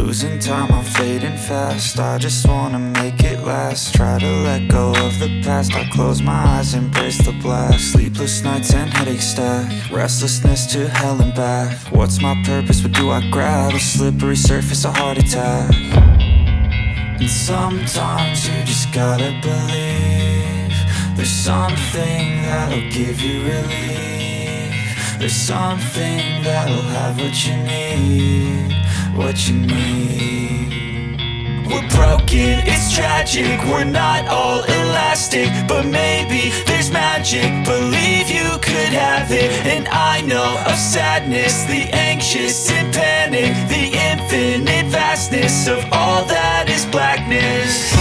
Losing time, I'm fading fast. I just wanna make it last. Try to let go of the past. I close my eyes, embrace the blast. Sleepless nights and headache stack. Restlessness to hell and back. What's my purpose, what do I grab? A slippery surface, a heart attack. And sometimes you just gotta believe there's something that'll give you relief. There's something that'll have what you need, what you need. We're broken, it's tragic, we're not all elastic, but maybe there's magic. Believe you could have it. And I know of sadness, the anxious and panic, the infinite vastness of all that is blackness.